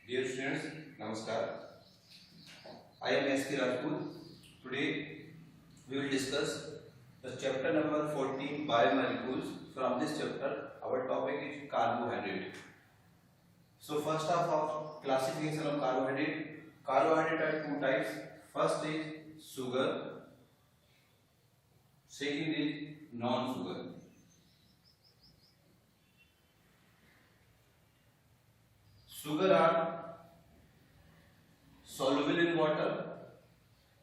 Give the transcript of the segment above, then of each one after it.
Dear students, Namaskar. I am S.K. Rajput. Today we will discuss the chapter number 14 biomolecules. From this chapter, our topic is carbohydrate. So first half of classification of carbohydrate. Carbohydrate are two types. First is sugar. Second is non-sugar. Sugar are soluble in water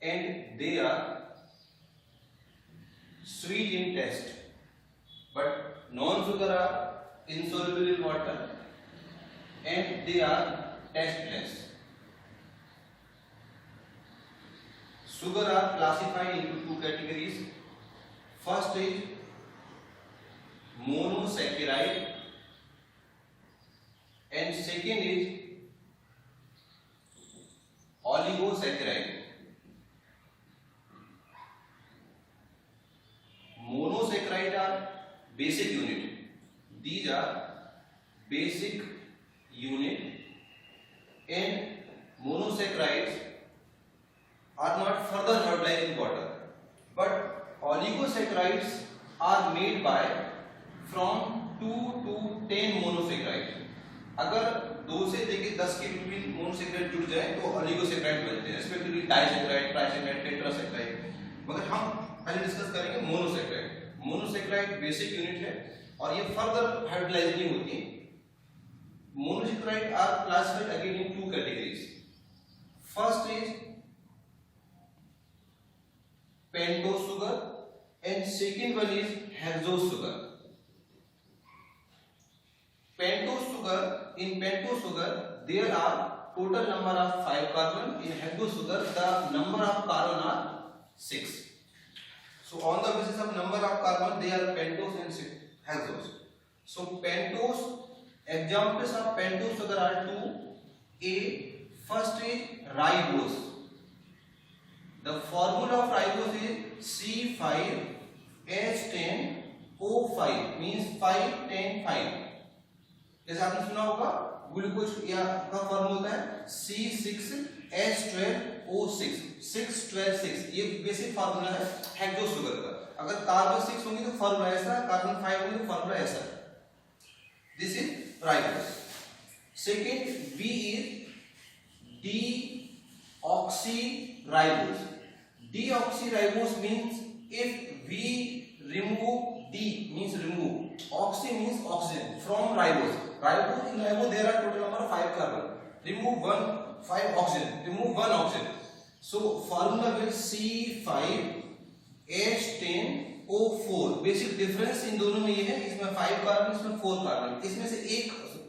and they are sweet in taste, but non-sugar are insoluble in water and they are tasteless. Sugar are classified into two categories. First is monosaccharide and second is oligosaccharide. Monosaccharide are basic unit. These are basic unit, and monosaccharides are not further hydrolyzed in water, but oligosaccharides are made by from 2 to 10 monosaccharides. अगर 2 से लेकर 10 के between monosaccharide जुड़ जाए तो oligosaccharide बनते हैं, respectively disaccharide, ट्राइसैकेराइड, टेट्रासैकेराइड। मगर हम पहले डिस्कस करेंगे मोनोसैकेराइड। मोनोसैकेराइड बेसिक यूनिट है और ये फर्दर हाइड्रोलाइज नहीं होती। Monosaccharide are classified again in two categories. First is pentose sugar and second one is hexose sugar. Pentose sugar, in pentose sugar there are total number of 5 carbon. In hexose sugar the number of carbon are 6. So on the basis of number of carbon they are pentose and hexose. So pentose, examples of pentose sugar are 2. A, first is ribose. The formula of ribose is C5H10O5, means 5 10 5. जैसे आपने सुना होगा glucose या का formula होता है C6H12O6, 6 12 6। ये basic formula है हेक्सोस शुगर का। अगर कार्बन 6 होंगे तो फार्मूला ऐसा, कार्बन 5 होंगे तो फार्मूला ऐसा। This is ribose. Second B is deoxyribose. Deoxyribose means if we remove D means remove, oxy means oxygen from ribose. Ribose, in ribose there are total number of 5 carbon. Remove 5 oxygen, remove 1 oxygen. So formula will C5H10O4. Basic difference in दोनों में ये है, इसमें 5 carbon, इसमें 4 carbon. इसमें से एक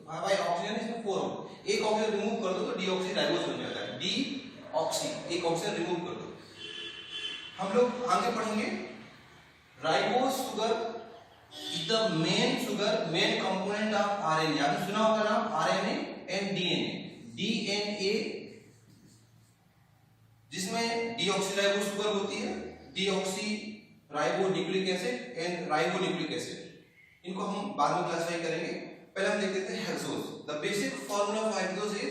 oxygen, इसमें 4 एक ऑक्सीजन रिमूव कर दो तो डीऑक्सीराइबोस बन जाता है। डीऑक्सी, एक ऑक्सीजन रिमूव कर दो। हम लोग आगे पढ़ेंगे। Ribose sugar is the main sugar, main component of RNA. आपने सुना होगा नाम RNA and DNA. DNA जिसमें डीऑक्सीराइबोस शुगर होती है, deoxyribonucleic acid and ribonucleic acid. इनको हम बाद में क्लासिफाई करेंगे। पहले हम देख लेते हैं hexose. The basic formula of hexose is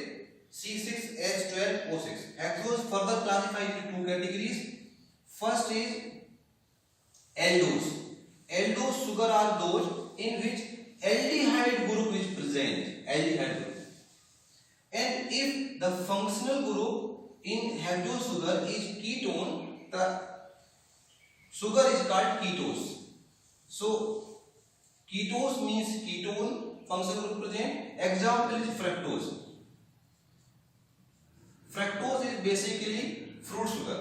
C6H12O6. Hexose further classified into two categories. First is aldose. Aldose sugar are those in which aldehyde group is present, aldehyde group. And if the functional group in hexose sugar is ketone, the sugar is called ketose. So ketose means ketone, functional group present. Example is fructose. Fructose is basically fruit sugar.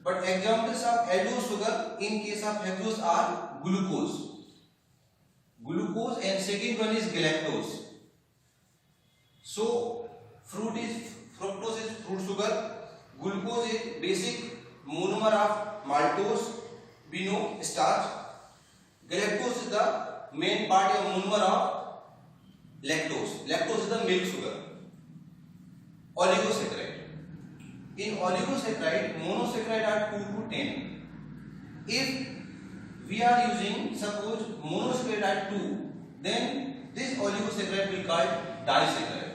But examples of aldose sugar in case of hexose are glucose and second one is galactose. So fructose is fruit sugar, glucose is basic monomer of maltose, we know starch, galactose is the main part of monomer of lactose is the milk sugar. Oligosaccharide. In oligosaccharide, monosaccharide are 2 to 10. If we are using suppose monosaccharide are 2, then this oligosaccharide will called disaccharide.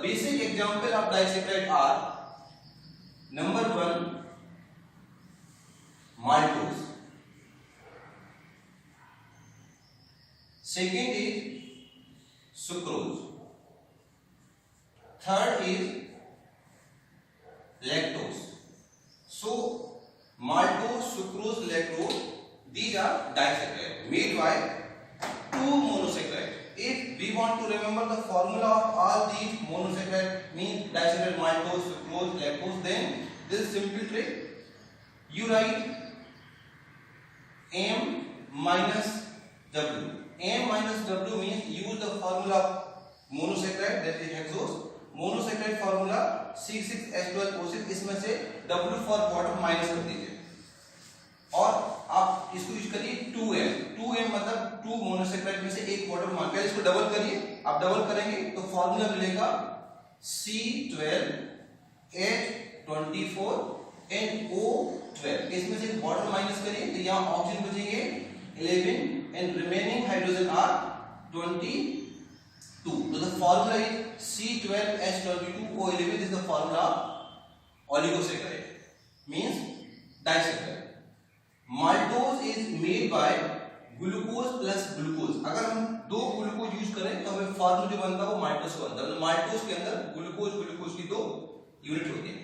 basic example of disaccharide are number 1 maltose, second is sucrose, third is lactose. So maltose, sucrose, lactose, these are disaccharides made by two monosaccharides. If we want to remember the formula of all these monosaccharides, means disaccharide maltose, sucrose, lactose, then this is simple trick. You write M minus W. M minus W means use the formula of monosaccharide, that is hexose. Monosaccharide formula C6H12O6, इसमें से W for bottom minus कर दीजिए और आप इसको use करिए 2M मतलब 2 monosaccharide में से एक बॉटम मान, पहले इसको डबल करिए। आप डबल करेंगे तो फॉर्मूला मिलेगा C12H24NO12। इसमें से बॉटम माइनस करिए तो यहाँ ऑक्सीजन बचेंगे 11 and remaining hydrogen are 22. So the formula is C12H22O11 is the formula of oligosaccharide, means disaccharide. Maltose is made by glucose plus glucose. अगर हम दो ग्लूकोज यूज करें तो हमें फॉर्मूला जो बनता है वो माल्टोज का बनता है। माल्टोज के अंदर ग्लूकोज की दो यूनिट होती है।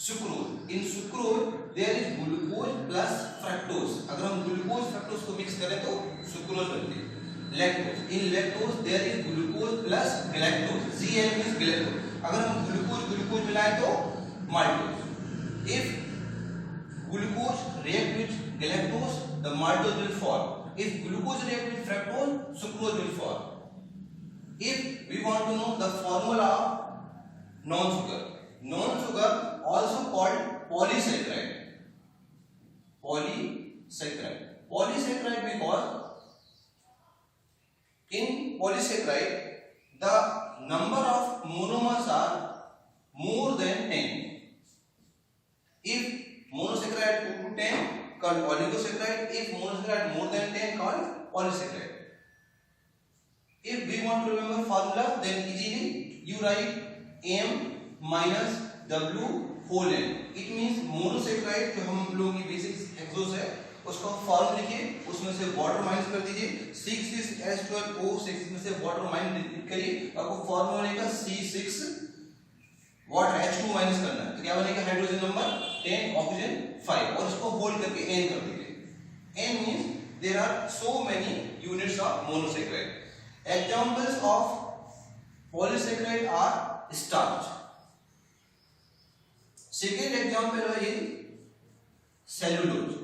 Sucrose, in sucrose there is glucose plus fructose. अगर हम ग्लूकोज फ्रक्टोज को मिक्स करें तो सुक्रोज बनती है। Lactose, in lactose there is glucose plus galactose. Gl means galactose. अगर हम ग्लूकोज मिलाएं तो maltose. If glucose react with galactose, the maltose will form. If glucose react with fructose, sucrose will form. If we want to know the formula of non-sugar also called polysaccharide. Polysaccharide because in polysaccharide the number of monomers are more than 10. If monosaccharide 2 to 10 called oligosaccharide, if monosaccharide more than 10 called polysaccharide. If we want to remember formula, then easily you write M minus W whole n. It means monosaccharide जो हम लोगों की basic hexose है उसका form लिखिए, उसमें से water minus कर दीजिए। 6H12O6 में से वाटर माइनस करिए, आपको फॉर्मूला बनेगा C6 वाटर H2 माइनस करना है तो क्या बनेगा हाइड्रोजन नंबर 10 ऑक्सीजन 5 और इसको होल्ड करके N कर दीजिए। N means there are so many units of monosaccharide. Examples of polysaccharide are starch. Second example is cellulose.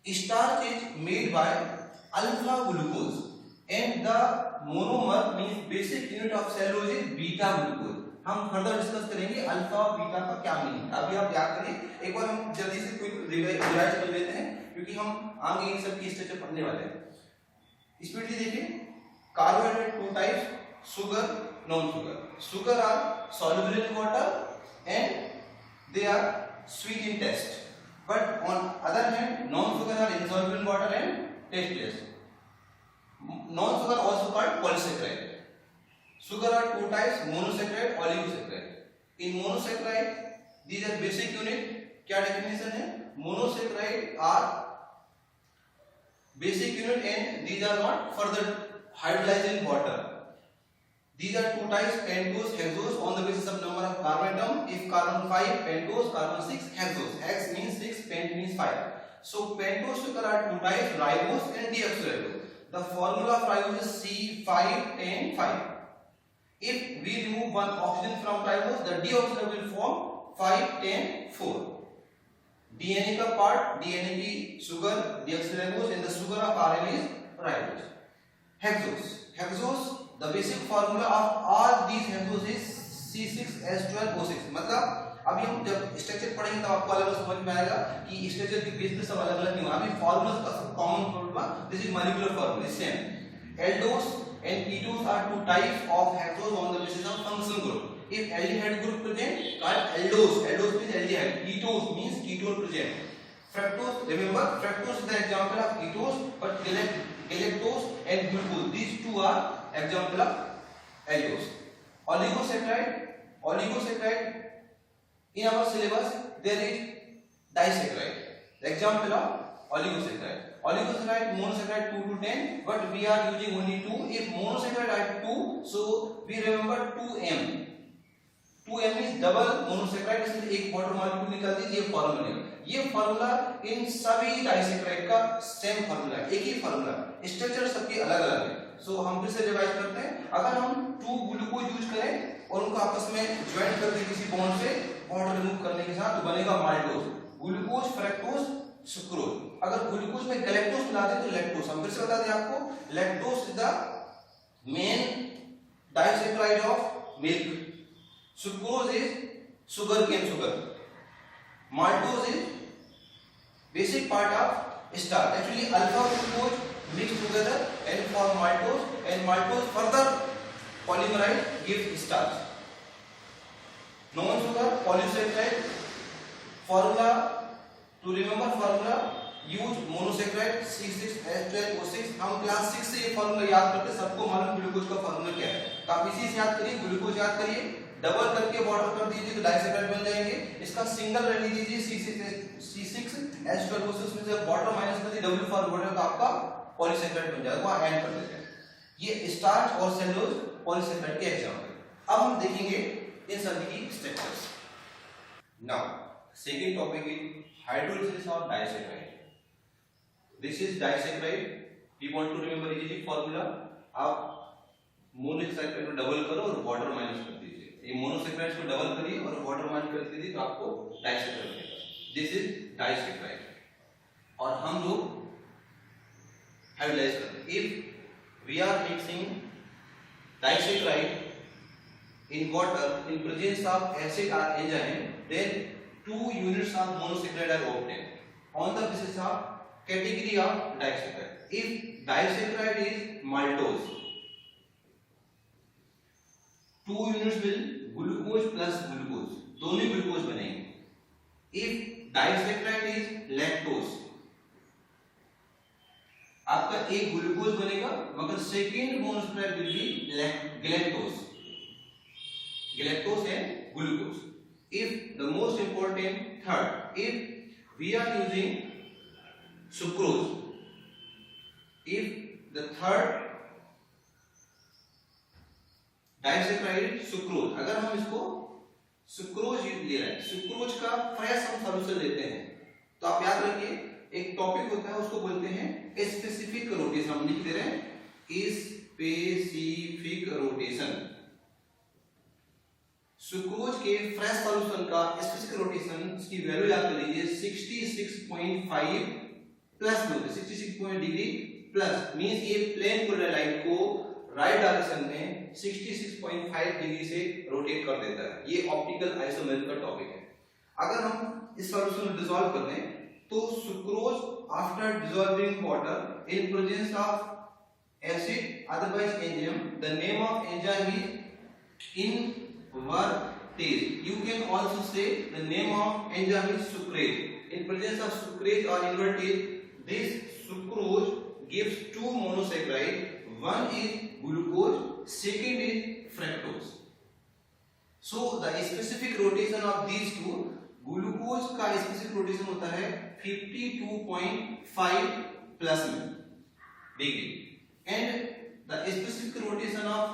Starch is made by alpha glucose and the monomer means basic unit of cellulose is beta glucose. हम further discuss करेंगे alpha और beta का क्या meaning. अभी आप याद करिए, एक बार हम जल्दी से क्विक रिवाइज कर लेते हैं क्योंकि हम आगे इन सब की स्ट्रक्चर पढ़ने वाले हैं। स्पीडली देखिए, carbohydrate 2 types, sugar, non sugar. Sugar are soluble in water and they are sweet in taste, but on other hand non sugar are insoluble in water and tasteless. Non sugar also called polysaccharide. Sugar are 2 types, monosaccharide, oligosaccharide. In monosaccharide, these are basic unit. क्या definition है? Monosaccharide are basic unit and these are not further hydrolyzed in water. These are 2 types, pentose, hexose, on the basis of number of carbon atom. If carbon 5, pentose, carbon 6, hexose. Hex means 6, pent means 5. So pentose sugar are 2 types, ribose and deoxyribose. The formula of ribose is C5N5. If we remove one oxygen from ribose, the deoxyribose will form 5-10-4. DNA का part, DNA की sugar deoxyribose and the sugar of RNA is ribose. Hexose, the basic formula of all these hexose is C6H12O6. मतलब अभी हम जब structure पढ़ेंगे तब आपको अलग समझ में आएगा कि स्ट्रक्चर के बेस पे सब अलग अलग क्यों। अभी फॉर्मूलास का सब common formula, this is molecular formula, same. Aldose and ketose are 2 types of hexose on the basis of functional group. If aldehyde group present, called aldose. Aldose means aldehyde. Ketose means ketone present. Fructose, remember fructose is the example of ketose, but galactose and glucose, these 2 are example of aldose. Oligosaccharide. In our syllabus there is disaccharide. The example of oligosaccharide. Oligosaccharide, monosaccharide 2 to 10, but we are using only 2. If monosaccharide are 2, so we remember 2M. 2M is double monosaccharide, इसलिए एक water molecule निकाल दीजिए, ये formula है। ये formula इन सभी disaccharide का same formula है, एक ही फार्मूला, स्ट्रक्चर सबके अलग अलग है। सो हम फिर से रिवाइज करते हैं। अगर हम 2 ग्लूकोज यूज करें और उनको आपस में ज्वाइन कर दें किसी बॉन्ड से वाटर रिमूव करने के साथ, तो बनेगा माल्टोज। Glucose, fructose, sucrose. अगर ग्लूकोज में गैलेक्टोज मिला दें तो लैक्टोज। हम फिर से बता दें आपको, lactose is the main disaccharide of milk, sucrose is sugar cane sugar, maltose is basic part of starch. Actually alpha glucose mixed together and form maltose, and maltose further polymerize gives starch. Non sugar polysaccharide formula, to remember formula use monosaccharide C6H12O6। हम class 6 से ये formula याद करते, सबको मालूम glucose का formula क्या है, तो आप इसी से याद करिए। ग्लूकोज याद करिए, डबल करके वाटर कर दीजिए तो डाइसेक्राइड बन जाएंगे। इसका सिंगल रहने दीजिए C6H12O6, उसमें से वाटर माइनस कर दीजिए, W फॉर वाटर, तो आपका पॉलीसेक्राइड बन जाएगा, वहां ऐड कर देते हैं। ये स्टार्च और सेलुलोज पॉलीसेक्राइड के एग्जांपल। अब हम देखेंगे इन सभी की structures. Now second topic is hydrolysis of disaccharide. This is disaccharide, we want to remember easily formula. आप मोनोसेक्राइड को डबल करो और वाटर माइनस कर दीजिए, ये मोनोसेक्राइड को डबल करिए और वाटर माइनस कर दीजिए तो आपको डाइसेक्राइड मिलेगा। This is disaccharide. और हम लोग हाइड्रोलाइज करते हैं। If we are mixing disaccharide in water in presence of acid or enzyme, then 2 units of monosaccharide are obtained on the basis of category of disaccharide. If disaccharide is maltose, 2 units will glucose plus glucose, दोनों glucose बनेंगे। If disaccharide is lactose, आपका एक glucose बनेगा, मगर second monosaccharide will be galactose. Galactose and glucose. If the most important third, if we are using sucrose, if the third disaccharide sucrose, अगर हम इसको sucrose ले रहे हैं, सुक्रोज का फ्रेश हम सॉल्यूशन लेते हैं, तो आप याद रखिए एक टॉपिक होता है, उसको बोलते हैं स्पेसिफिक रोटेशन। हम लिख दे रहे हैं स्पेसिफिक रोटेशन। सुक्रोज के फ्रेश सॉल्यूशन का स्पेसिफिक रोटेशन की वैल्यू याद कर लीजिए 66.5 प्लस में होते, 66 डिग्री प्लस मींस ये प्लेन पोलर लाइन को राइट डायरेक्शन में 66.5 डिग्री से रोटेट कर देता है। ये ऑप्टिकल आइसोमेरिक का टॉपिक है। अगर हम इस सॉल्यूशन को डिसॉल्व कर दें तो sucrose after dissolving water in presence of acid otherwise enzyme, the name of enzyme is invertase. You can also say the name of enzyme is sucrase. In presence of sucrase or invertase, this sucrose gives 2 monosaccharide. One is glucose, second is fructose. So the specific rotation of these two, glucose का specific rotation होता है 52.5 plus degree, and the specific rotation of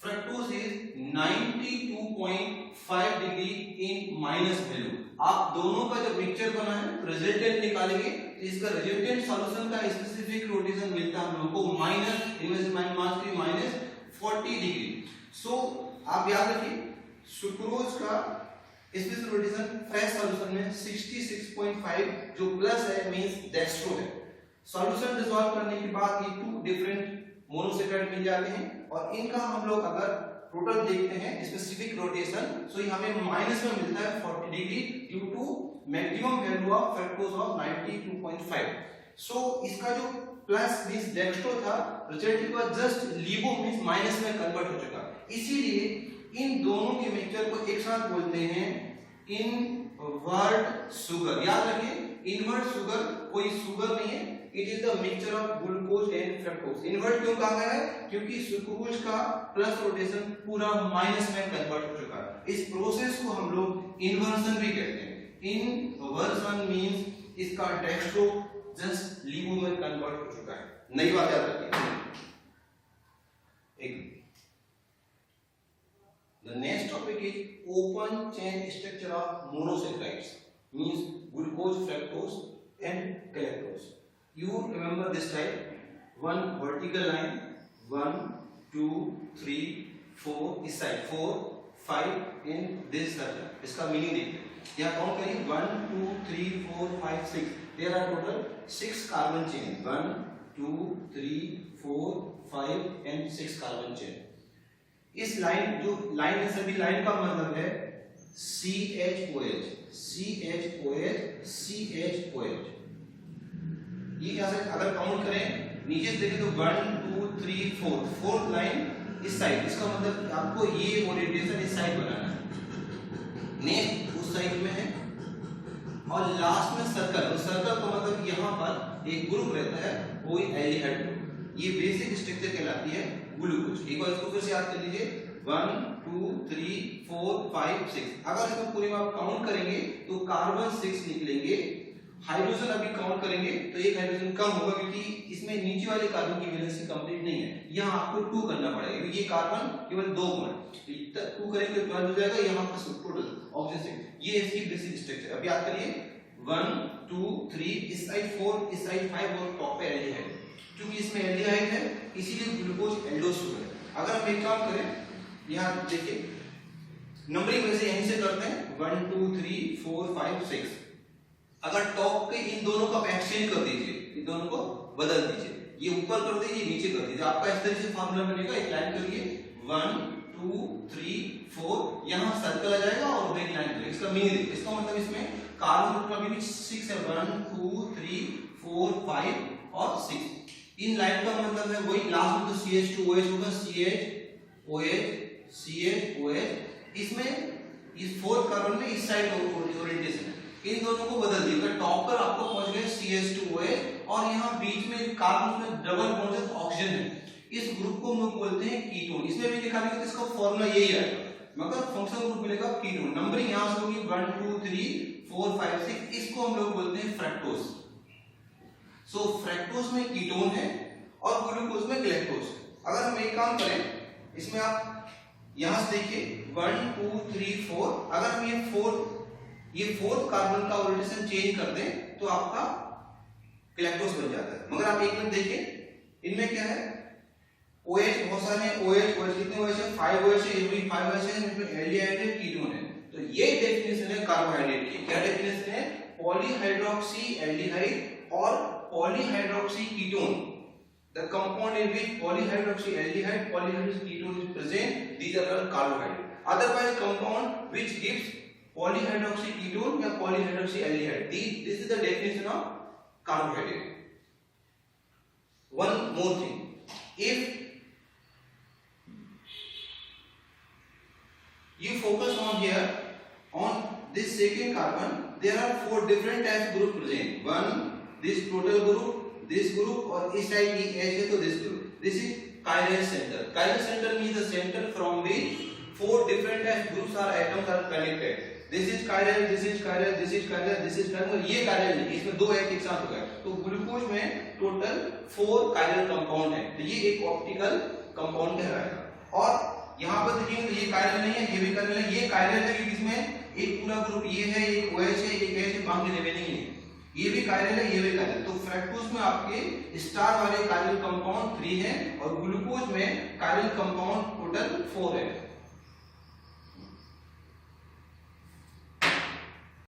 fructose is 92.5 degree in minus value. आप दोनों का जब mixture बना है resultant निकालेंगे तो इसका रिजल्टेंट सॉल्यूशन का स्पेसिफिक रोटेशन मिलता है हम लोगों को -40 डिग्री। सो आप याद रखिए सुक्रोज का स्पेसिफिक रोटेशन फ्रेश सॉल्यूशन में 66.5 जो प्लस है मींस डेक्स्ट्रो है। सॉल्यूशन डिसॉल्व करने के बाद ये 2 डिफरेंट मोनोसेक्राइड मिल जाते हैं, और इनका हम लोग अगर टोटल देखते हैं स्पेसिफिक रोटेशन, सो ये हमें माइनस में मिलता है 40 degree due to maximum value of fructose of 92.5। So इसका जो प्लस मींस डेक्स्ट्रो था, रिजल्ट के बाद जस्ट लिबो मींस माइनस में कन्वर्ट हो चुका। इसीलिए इन दोनों के मिक्सचर को एक साथ बोलते हैं इनवर्ट शुगर। याद रखिए इनवर्ट शुगर कोई शुगर नहीं है, it is the mixture of glucose and fructose. Invert क्यों कहा गया है? क्योंकि सुक्रोज का प्लस रोटेशन पूरा माइनस में कन्वर्ट हो चुका है। इस प्रोसेस को हम लोग इन्वर्जन भी कहते हैं। इन्वर्जन मींस इसका डेक्स्ट्रो जस्ट लीवो में कन्वर्ट हो चुका है। नई बात याद रखिए। एक The next topic is open chain structure of monosaccharides, means glucose, fructose and galactose. You remember this type, one vertical line, 1, 2, 3, 4, इस side 4, 5 in this circle. इसका मीनिंग देखिए। यहाँ काउंट करिए 1, 2, 3, 4, 5, 6. There are total 6 carbon chain. 1, 2, 3, 4, 5 and 6 carbon chain. इस line जो line है सभी line का मतलब है CHOH CHOH CHOH। ये क्या है? अगर काउंट करें नीचे से देखें तो 1 2 3 4 फोर्थ लाइन इस साइड, इसका मतलब आपको ये ओरिएंटेशन इस साइड बनाना है, नेक्स्ट उस साइड में है और लास्ट में सर्कल। और सर्कल का मतलब यहाँ पर एक ग्रुप रहता है, वो एल्डिहाइड ग्रुप। ये बेसिक स्ट्रक्चर कहलाती है ग्लूकोज। एक बार इसको फिर से याद कर लीजिए 1 2 3 4 5 6। अगर इसको पूरे में आप काउंट करेंगे तो कार्बन 6 निकलेंगे। हाइड्रोजन अभी काउंट करेंगे तो एक हाइड्रोजन कम होगा क्योंकि इसमें नीचे वाले कार्बन की वैलेंसी कंप्लीट नहीं है। यहाँ आपको 2 करना पड़ेगा क्योंकि ये कार्बन केवल 2 बॉन्ड 2 करेंगे तो 12 हो जाएगा। यहाँ पर टोटल ऑक्सीजन 6। ये इसकी बेसिक स्ट्रक्चर। अभी याद करिए 1 2 3 इस साइड 4 इस साइड 5 और टॉप पे एल्डिहाइड। क्योंकि इसमें एल्डिहाइड है इसीलिए ग्लूकोज एल्डोस हुआ है। अगर हम एक काम करें यहाँ देखिए नंबरिंग वैसे यहीं से करते हैं 1 2 3 4 5 6। अगर टॉप के इन दोनों को आप एक्सचेंज कर दीजिए, इन दोनों को बदल दीजिए, ये ऊपर कर दीजिए नीचे कर दीजिए, आपका इस तरीके से फार्मूला बनेगा। एक लाइन करिए 1 2 3 4 यहाँ सर्कल आ जाएगा और एक लाइन करिए। इसका मीनिंग इसका मतलब इसमें कार्बन का भी 6 है 1 2 3 4 5 और 6। इन लाइन का मतलब है वही लास्ट में तो CH2OH होगा CHOH। इसमें इस फोर्थ कार्बन में इस साइड ओरिएंटेशन है। इन दोनों को बदल दिया टॉप पर आपको पहुंच गए CH2OH और यहाँ बीच में कार्बन में डबल बॉन्ड है ऑक्सीजन है। इस ग्रुप को हम लोग बोलते हैं कीटोन। इसमें भी लिखा है तो इसका फॉर्मूला यही आएगा मगर फंक्शनल ग्रुप मिलेगा कीटोन। नंबरिंग यहाँ से होगी 1 2 3 4 5 6। इसको हम लोग बोलते हैं फ्रक्टोज। सो फ्रक्टोज में कीटोन है और ग्लूकोज में गैलेक्टोज। अगर हम एक काम करें इसमें आप यहां से देखिए 1 2 3 4। अगर हम ये फोर्थ कार्बन का ओरिएंटेशन चेंज कर दें तो आपका गैलेक्टोज बन जाता है। मगर आप एक मिनट देखिए इनमें क्या है OH बहुत सारे हैं। OH कितने OH है 5 OH है। ये भी 5 OH है, इसमें एल्डिहाइड है कीटोन है। तो ये डेफिनेशन है कार्बोहाइड्रेट की। क्या डेफिनेशन है? पॉलीहाइड्रोक्सी एल्डिहाइड और polyhydroxy ketone. The compound in which polyhydroxyaldehyde, polyhydroxy ketone is present, these are called carbohydrate. Otherwise, compound which gives polyhydroxy ketone or polyhydroxyaldehyde. This is the definition of carbohydrate. One more thing, if you focus on here on this second carbon, there are 4 different types of group present. One, this total group, this group और इस side की H है तो this group. This is chiral center. Chiral center means the center from which 4 different groups or atoms are connected. This is chiral, this is chiral, this is chiral, this is chiral। ये chiral नहीं, इसमें 2 H एक साथ हो गए। तो glucose में total 4 chiral compound है। तो ये एक ऑप्टिकल कंपाउंड कहलाएगा। और यहाँ पर देखिए तो ये chiral नहीं है, ये भी chiral है। ये chiral है क्योंकि इसमें एक पूरा ग्रुप ये है, एक OH है, एक H है, बाकी रिमेनिंग है। ये भी कायरल है, ये भी कायरल। तो फ्रक्टोज में आपके स्टार वाले कायरल कंपाउंड 3 है और ग्लूकोज में कायरल कंपाउंड टोटल 4 है।